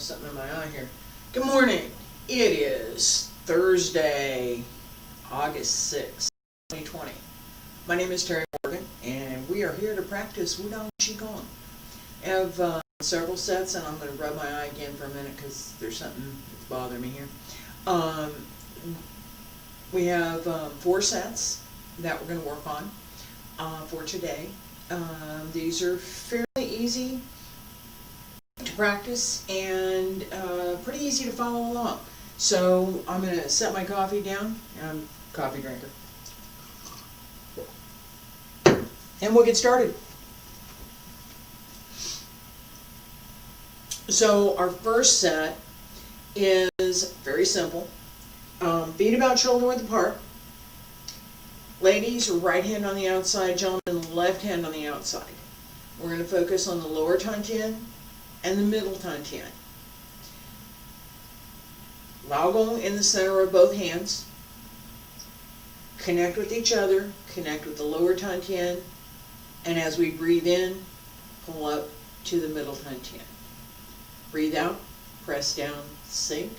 something in my eye here. Good morning. It is Thursday, August 6th, 2020. My name is Terry Morgan, and we are here to practice Wudang Qigong. I have several sets, and I'm going to rub my eye again for a minute because there's something that's bothering me here. We have 4 sets that we're going to work on for today. These are fairly easy to practice and pretty easy to follow along. So I'm going to set my coffee down. I'm a coffee drinker. And we'll get started. So our first set is very simple. Feet about shoulder width apart. Ladies, right hand on the outside, gentlemen, left hand on the outside. We're going to focus on the lower Tantian and the middle Tantian. Lao Gong in the center of both hands. Connect with each other, connect with the lower Tantian, and as we breathe in, pull up to the middle Tantian. Breathe out, press down, sink.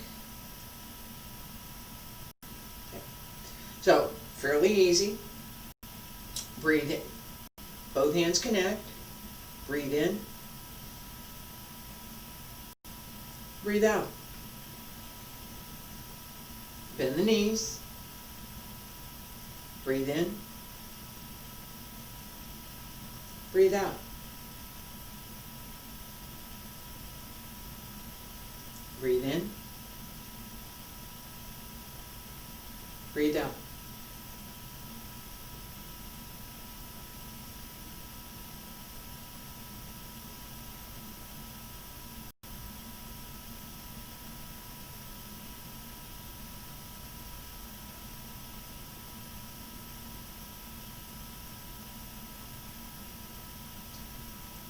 Okay. So, fairly easy. Breathe in. Both hands connect. Breathe in. Breathe out. Bend the knees. Breathe in. Breathe out. Breathe in. Breathe out.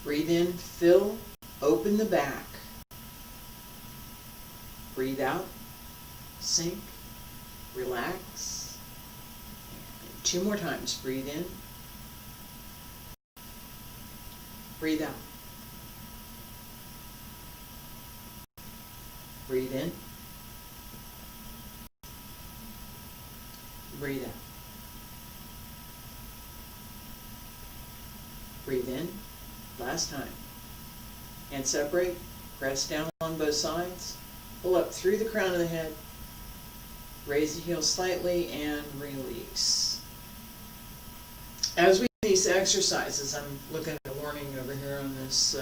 Breathe in, fill, open the back. Breathe out, sink, relax. And 2 more times. Breathe in. Breathe out. Breathe in. Breathe out. Breathe in. Last time. And separate. Press down on both sides. Pull up through the crown of the head. Raise the heels slightly and release. As we do these exercises, I'm looking at the warning over here on this.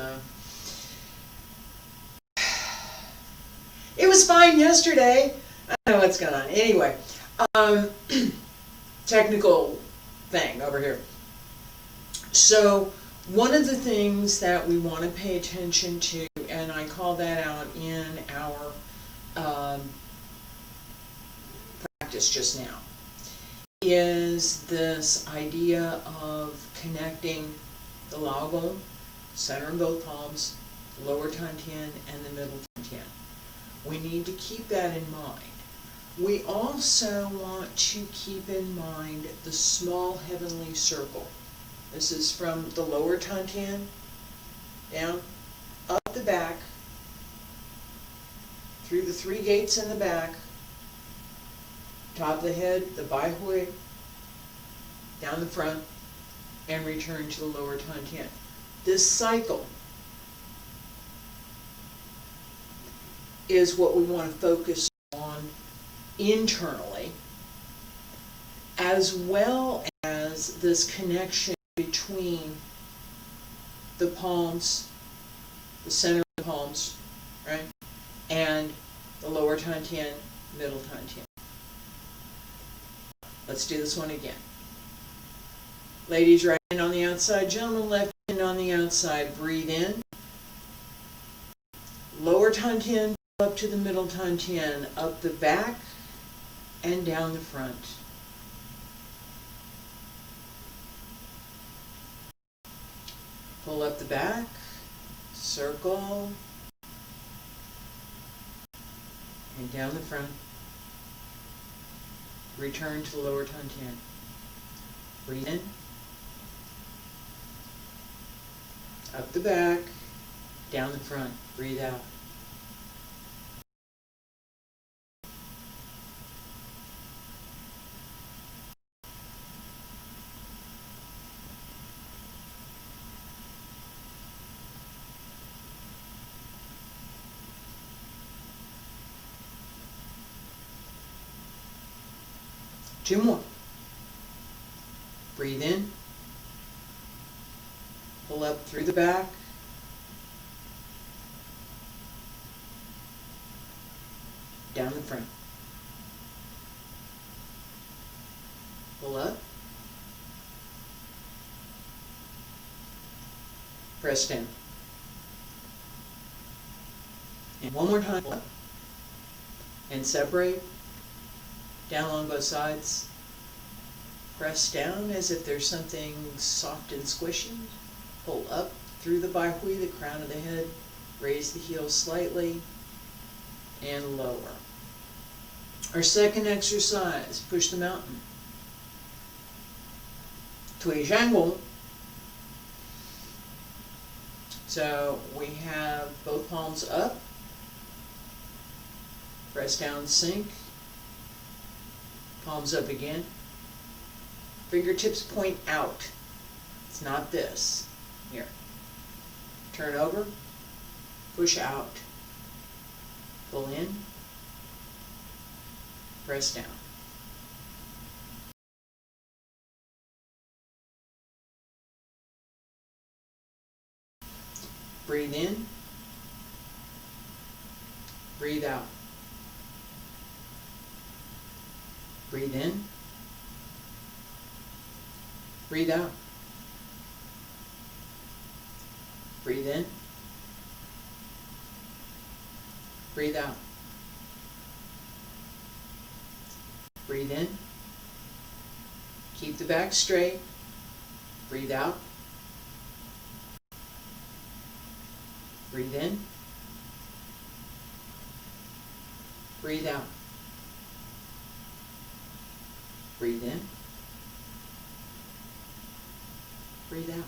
It was fine yesterday. I don't know what's going on. Anyway, technical thing over here. So, one of the things that we want to pay attention to, and I call that out in our practice just now, is this idea of connecting the Lao Gong, center of both palms, lower Tantian, and the middle Tantian. We need to keep that in mind. We also want to keep in mind the small heavenly circle. This is from the lower Tantian, down, up the back, through the 3 gates in the back, top of the head, the Bai Hui, down the front, and return to the lower Tantian. This cycle is what we want to focus on internally, as well as this connection between the palms, the center of the palms, right, and the lower Tantian, middle Tantian. Let's do this one again. Ladies, right hand on the outside, gentlemen, left hand on the outside. Breathe in. Lower Tantian up to the middle Tantian, up the back and down the front. Pull up the back, circle, and down the front. Return to the lower Tantian. Breathe in. Up the back, down the front. Breathe out. 2 more. Breathe in. Pull up through the back. Down the front. Pull up. Press down. And one more time. Pull up. And separate. Down along both sides. Press down as if there's something soft and squishy. Pull up through the baihui, the crown of the head. Raise the heels slightly and lower. Our second exercise, push the mountain. 腿山拱. So we have both palms up. Press down, sink. Palms up again. Fingertips point out. It's not this. Here. Turn over. Push out. Pull in. Press down. Breathe in. Breathe out. Breathe in. Breathe out. Breathe in. Breathe out. Breathe in. Keep the back straight. Breathe out. Breathe in. Breathe out. Breathe in. Breathe out.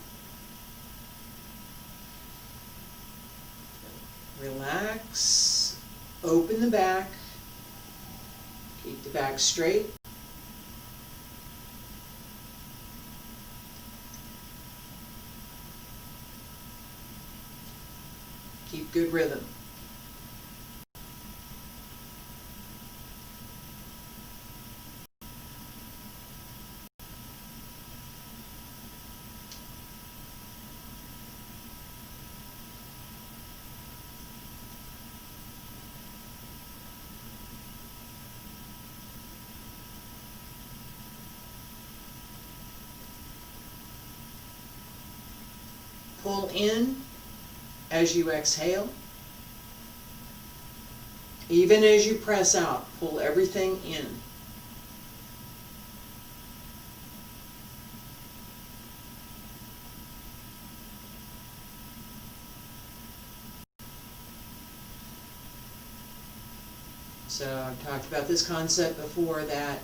Relax. Open the back. Keep the back straight. Keep good rhythm. Pull in as you exhale. Even as you press out, pull everything in. So I've talked about this concept before, that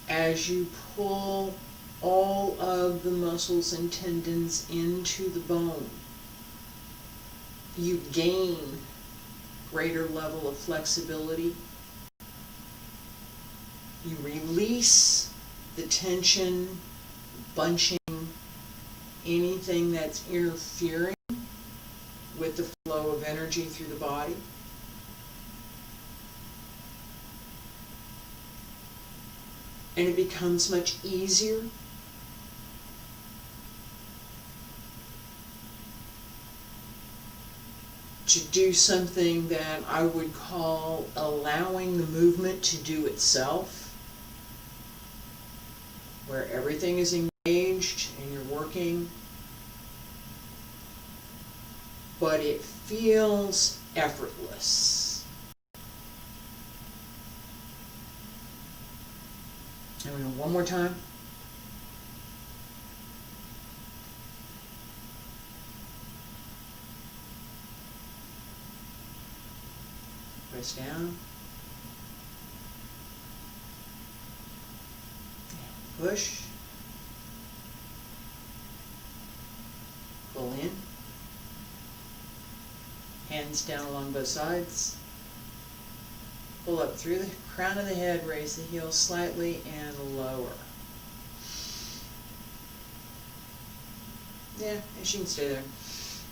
as you pull all of the muscles and tendons into the bone, you gain greater level of flexibility. You release the tension, bunching, anything that's interfering with the flow of energy through the body. And it becomes much easier to do something that I would call allowing the movement to do itself, where everything is engaged and you're working, but it feels effortless. And we're going one more time. Press down. Push. Pull in. Hands down along both sides. Pull up through the crown of the head, raise the heels slightly and lower. Yeah, she can stay there.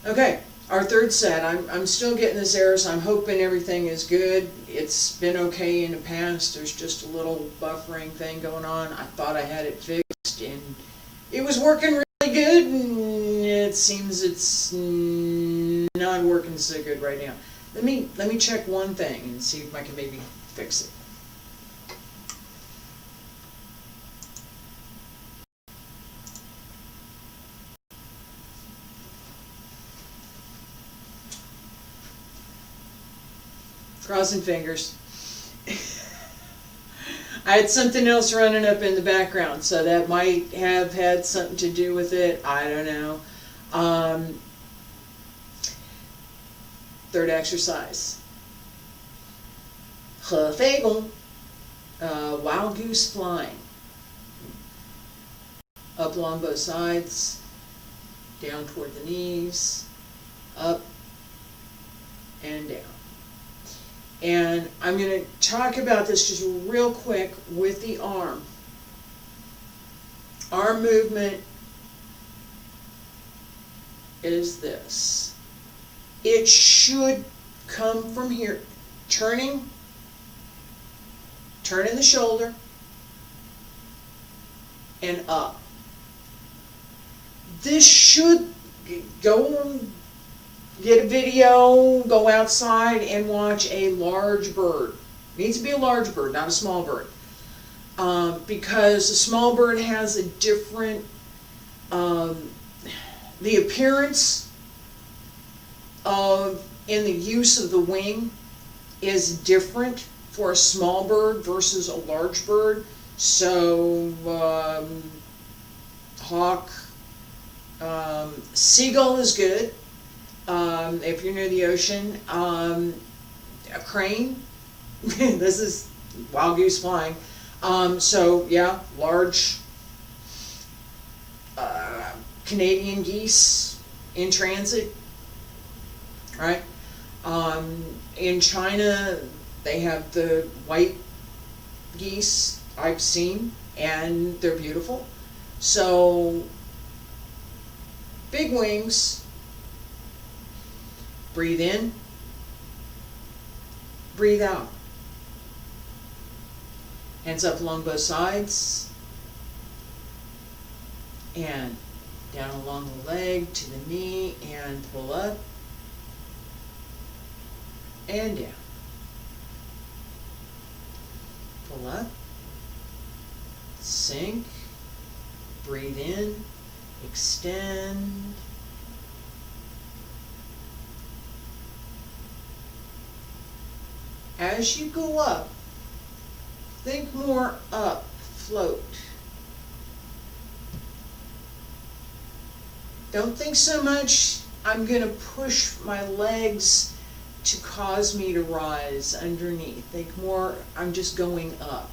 Okay, Our third set, I'm still getting this error, so I'm hoping everything is good. It's been okay in the past. There's just a little buffering thing going on. I thought I had it fixed, and it was working really good, and it seems it's not working so good right now. Let me check one thing and see if I can maybe fix it. Crossing fingers. I had something else running up in the background, so that might have had something to do with it. I don't know. Third exercise. Qigong. Wild goose flying. Up along both sides, down toward the knees, up and down. And I'm going to talk about this just real quick with the arm. Arm movement is this. It should come from here, turning the shoulder and up. This should go. Get a video, go outside and watch a large bird. It needs to be a large bird, not a small bird. Because a small bird has a different, the appearance in the use of the wing is different for a small bird versus a large bird. So, hawk, seagull is good. If you're near the ocean, a crane, this is wild goose flying, so yeah, large Canadian geese in transit, right? In China, they have the white geese I've seen, and they're beautiful. So, big wings. Breathe in, breathe out. Hands up along both sides, and down along the leg to the knee, and pull up and down. Pull up, sink, breathe in, extend. As you go up, think more up, float. Don't think so much, I'm going to push my legs to cause me to rise underneath. Think more, I'm just going up.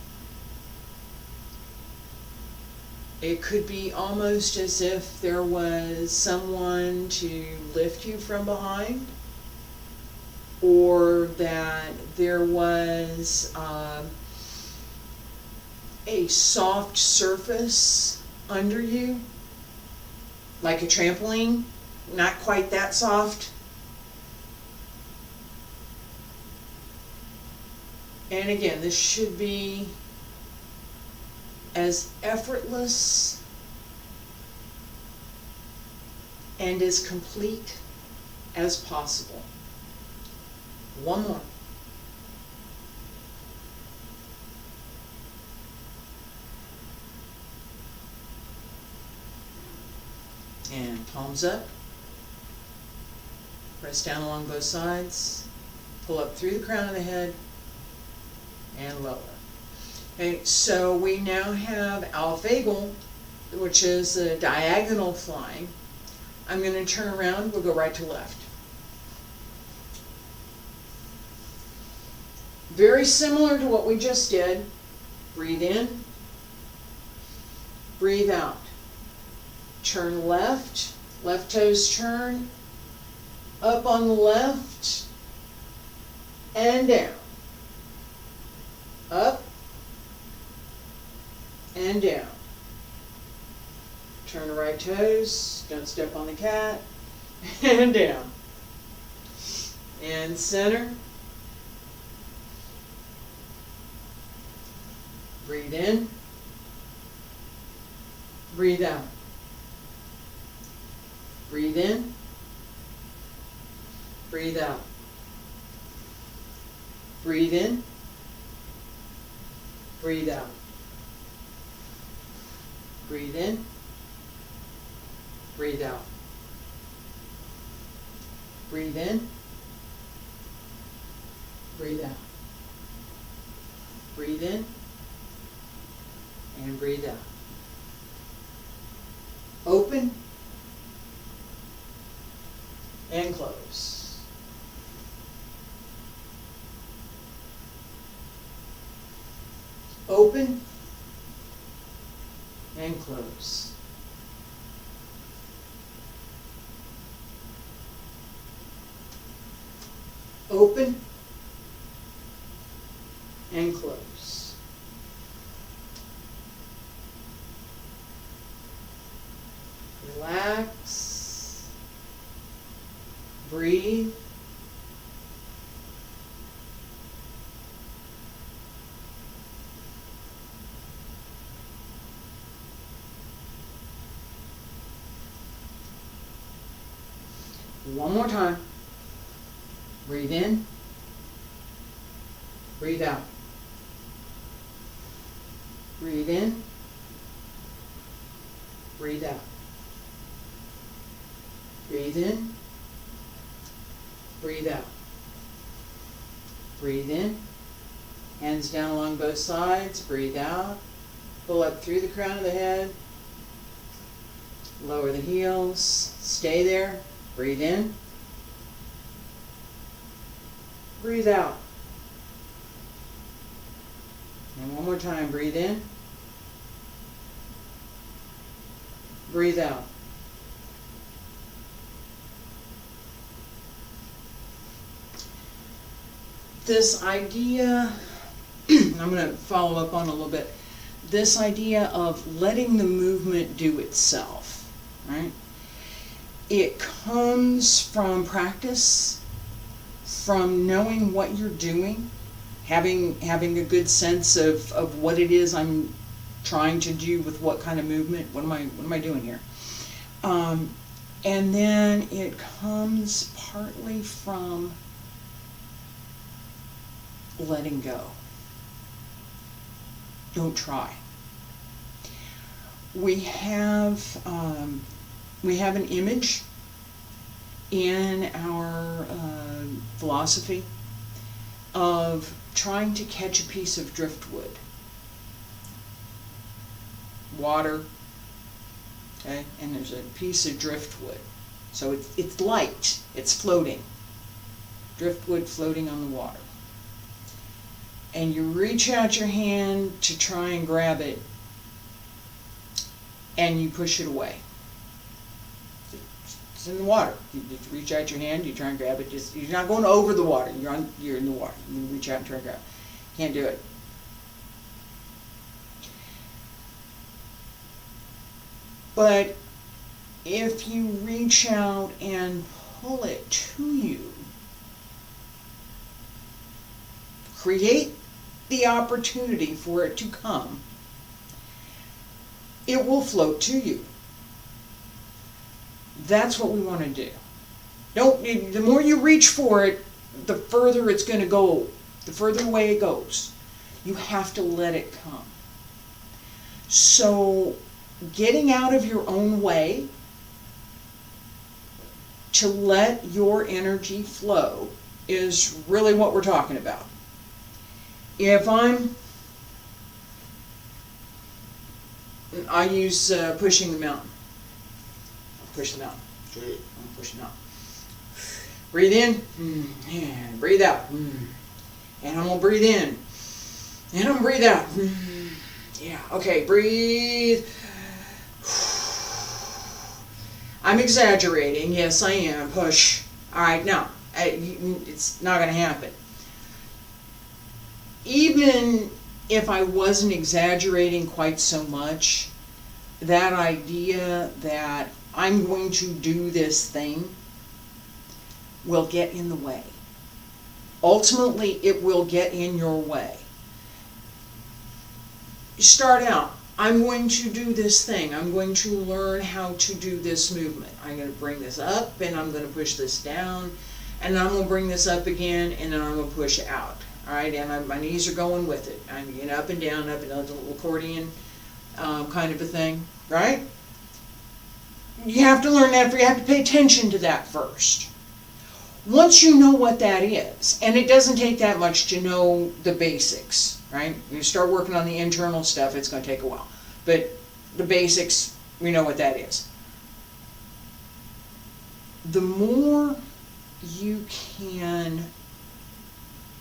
It could be almost as if there was someone to lift you from behind, or that there was a soft surface under you, like a trampoline, not quite that soft. And again, this should be as effortless and as complete as possible. One more. And palms up. Press down along both sides. Pull up through the crown of the head and lower. Okay, so we now have Alfagel, which is a diagonal flying. I'm going to turn around, we'll go right to left. Very similar to what we just did. Breathe in, breathe out. Turn left, left toes turn, up on the left, and down. Up, and down. Turn the right toes, don't step on the cat, and down. and center. Breathe in. Breathe out. Breathe in. Breathe out. Breathe in. Breathe out. Breathe in. Breathe out. Breathe in. Breathe out. Breathe in. And breathe out. Open. And close. Open. And close. Open and close. Relax. Breathe. One more time. Breathe in. Breathe out. Breathe in. Breathe out. Breathe in. Breathe out. Breathe in. Hands down along both sides. Breathe out. Pull up through the crown of the head. Lower the heels. Stay there. Breathe in. Breathe out. And one more time. Breathe in. Breathe out. This idea, I'm going to follow up on a little bit, this idea of letting the movement do itself, right? It comes from practice, from knowing what you're doing, having a good sense of what it is I'm trying to do with what kind of movement. What am I doing here? And then it comes partly from letting go. Don't try. We have an image in our philosophy of trying to catch a piece of driftwood. Water, okay, and there's a piece of driftwood. So it's light, it's floating. Driftwood floating on the water. And you reach out your hand to try and grab it, and you push it away. It's in the water. You reach out your hand, you try and grab it. You're not going over the water. You're in the water. You reach out and try and grab it. Can't do it. But if you reach out and pull it to you, create the opportunity for it to come, it will float to you. That's what we want to do. The more you reach for it, the further it's going to go, the further away it goes. You have to let it come. So, getting out of your own way to let your energy flow is really what we're talking about. If I use pushing the mountain. Push the mountain. I'm pushing out. Breathe in, and breathe out. And I'm going to breathe in. And I'm going to breathe out. Yeah, okay, breathe. I'm exaggerating. Yes, I am. Push. All right, no, it's not going to happen. Even if I wasn't exaggerating quite so much, that idea that I'm going to do this thing will get in the way. ultimately it will get in your way. You start out, I'm going to do this thing. I'm going to learn how to do this movement. I'm going to bring this up, and I'm going to push this down, and I'm going to bring this up again, and then I'm going to push out. All right, and my knees are going with it. I'm getting up and down, a little accordion kind of a thing, right? You have to learn that. You have to pay attention to that first. Once you know what that is, and it doesn't take that much to know the basics, right? You start working on the internal stuff, it's going to take a while. But the basics, we know what that is. The more you can,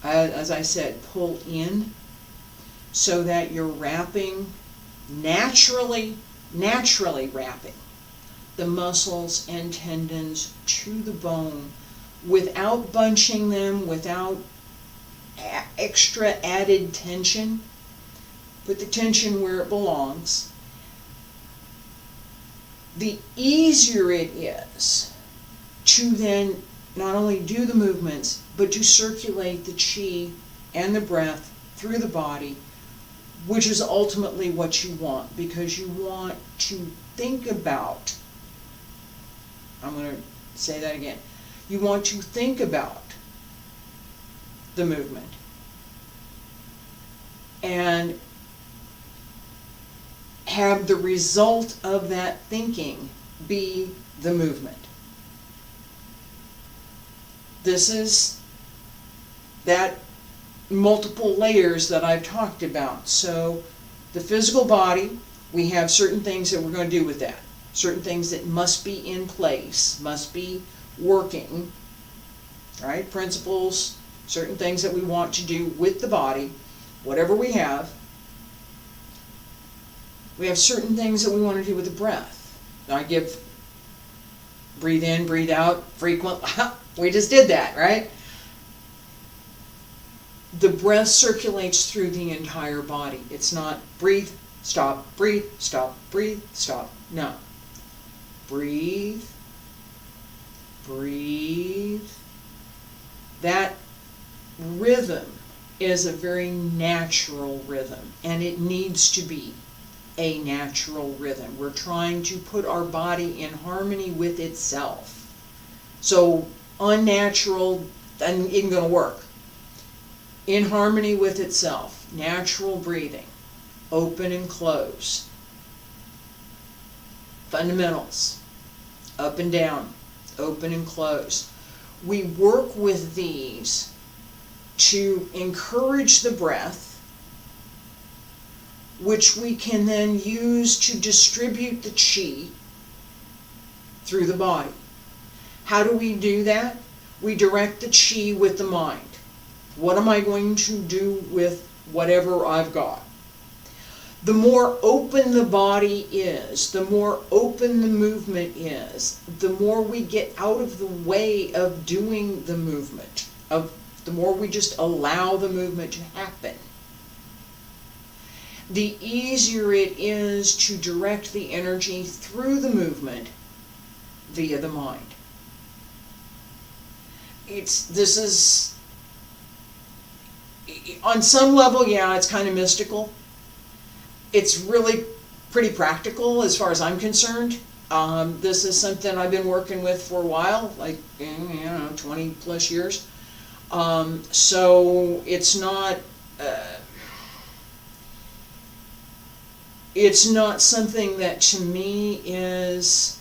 as I said, pull in so that you're wrapping, naturally wrapping the muscles and tendons to the bone without bunching them, without extra added tension. Put the tension where it belongs. The easier it is to then not only do the movements, but to circulate the chi and the breath through the body, which is ultimately what you want, because you want to think about, I'm going to say that again, you want to think about the movement and have the result of that thinking be the movement. This is that multiple layers that I've talked about. So the physical body, we have certain things that we're going to do with that. Certain things that must be in place, must be working, right? Principles, certain things that we want to do with the body, whatever we have. We have certain things that we want to do with the breath. Now I give breathe in, breathe out, frequent. We just did that, right? The breath circulates through the entire body. It's not breathe, stop, breathe, stop, breathe, stop. No. Breathe, breathe. That rhythm is a very natural rhythm, and it needs to be a natural rhythm. We're trying to put our body in harmony with itself. So unnatural isn't going to work. In harmony with itself, natural breathing, open and close, fundamentals, up and down, open and close. We work with these to encourage the breath, which we can then use to distribute the chi through the body. How do we do that? We direct the chi with the mind. What am I going to do with whatever I've got? The more open the body is, the more open the movement is, the more we get out of the way of doing the movement, the more we just allow the movement to happen, the easier it is to direct the energy through the movement via the mind. This is, on some level, yeah, it's kind of mystical. It's really pretty practical as far as I'm concerned. This is something I've been working with for a while, like 20 plus years. So it's not something that to me is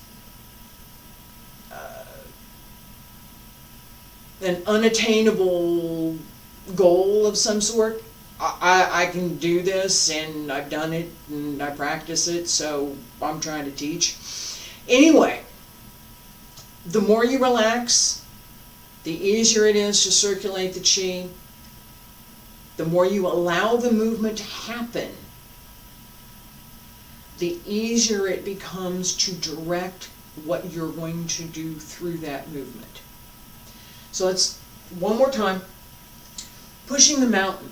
an unattainable goal of some sort. I can do this, and I've done it, and I practice it, so I'm trying to teach. Anyway, the more you relax, the easier it is to circulate the chi. The more you allow the movement to happen, the easier it becomes to direct what you're going to do through that movement. So let's, one more time, pushing the mountain.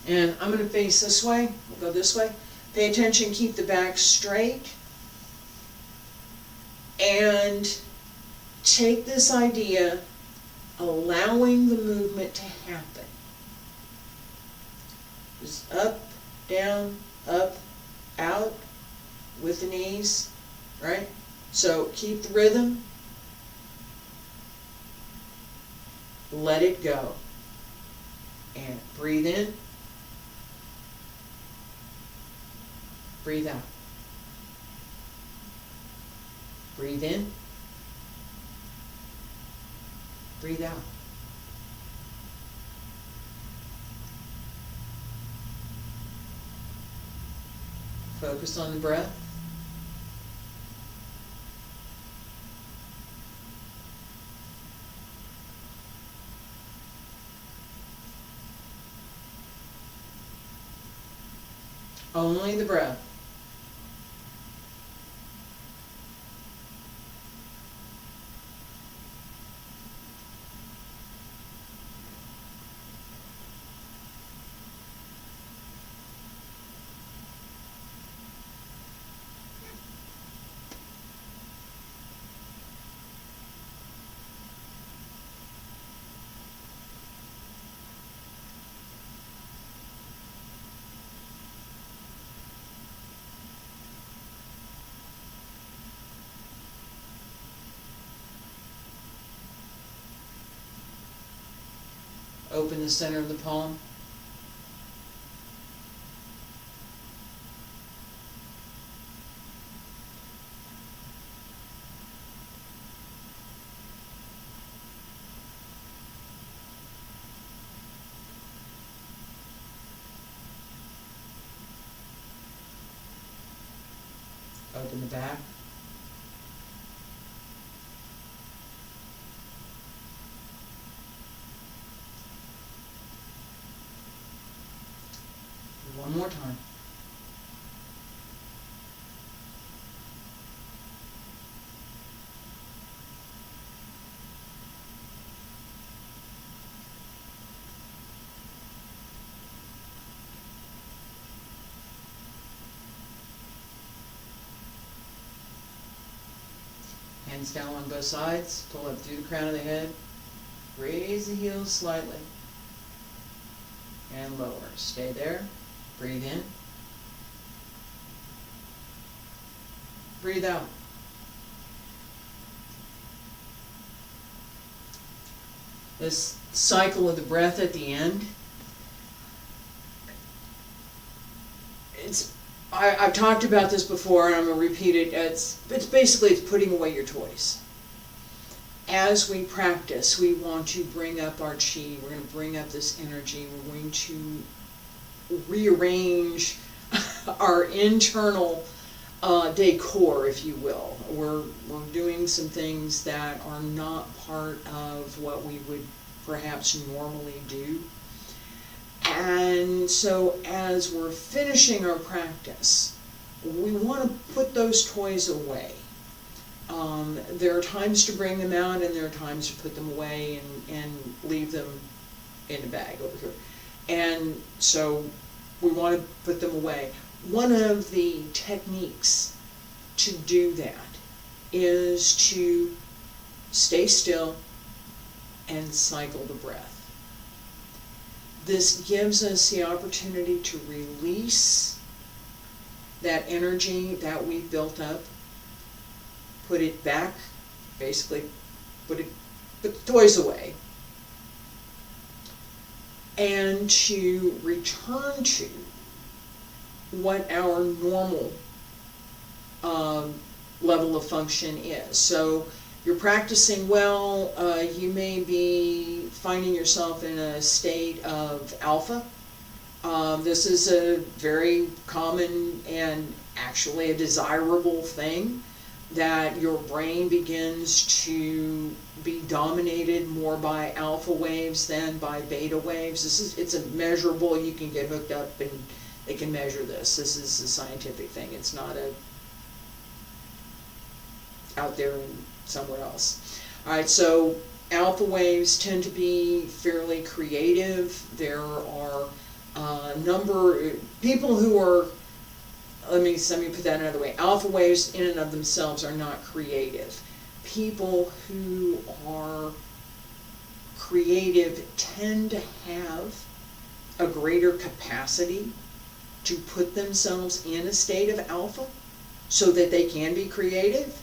And I'm going to face this way. We'll go this way. Pay attention, keep the back straight. And take this idea allowing the movement to happen. Just up, down, up, out with the knees, right? So keep the rhythm. Let it go. And breathe in. Breathe out. Breathe in. Breathe out. Focus on the breath. Only the breath. Open the center of the palm. Open the back. One more time. Hands down on both sides. Pull up through the crown of the head. Raise the heels slightly. And lower. Stay there. Breathe in. Breathe out. This cycle of the breath at the end, I've talked about this before and I'm going to repeat it. It's basically putting away your toys. As we practice, we want to bring up our chi. We're going to bring up this energy. We're going to rearrange our internal decor, if you will. We're doing some things that are not part of what we would perhaps normally do. And so as we're finishing our practice, we want to put those toys away. There are times to bring them out and there are times to put them away and leave them in a bag over here. And so we want to put them away. One of the techniques to do that is to stay still and cycle the breath. This gives us the opportunity to release that energy that we've built up, put it back, basically put the toys away, and to return to what our normal level of function is. So you're practicing well, you may be finding yourself in a state of alpha. This is a very common and actually a desirable thing, that your brain begins to be dominated more by alpha waves than by beta waves. It's a measurable, you can get hooked up and they can measure this. This is a scientific thing. It's not out there and somewhere else. Alright, so alpha waves tend to be fairly creative. There are a number of people who are, let me put that another way. Alpha waves in and of themselves are not creative. People who are creative tend to have a greater capacity to put themselves in a state of alpha so that they can be creative.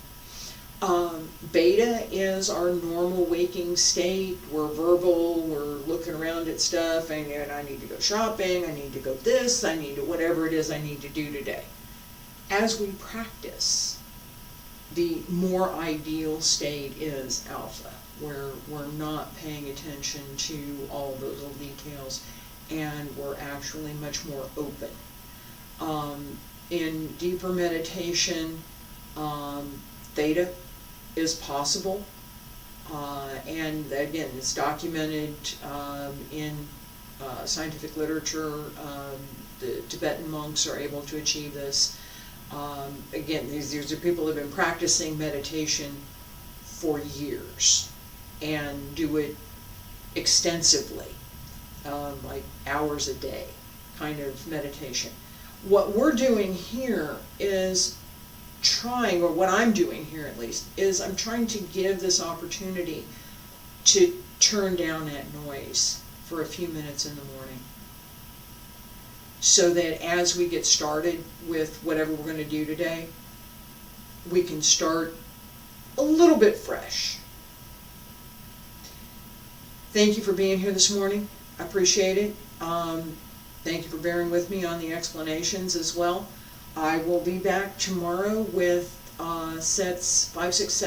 Beta is our normal waking state. We're verbal, we're looking around at stuff, and I need to go shopping, I need to go this, I need to whatever it is I need to do today. As we practice, the more ideal state is alpha, where we're not paying attention to all those little details, and we're actually much more open. In deeper meditation, theta is possible, and again, it's documented in scientific literature. The Tibetan monks are able to achieve this. Again, these are people who have been practicing meditation for years and do it extensively, like hours a day kind of meditation. What we're doing here is trying, or what I'm doing here at least, is I'm trying to give this opportunity to turn down that noise for a few minutes in the morning, so that as we get started with whatever we're going to do today, we can start a little bit fresh. Thank you for being here this morning. I appreciate it. Thank you for bearing with me on the explanations as well. I will be back tomorrow with sets 5, 6, 7.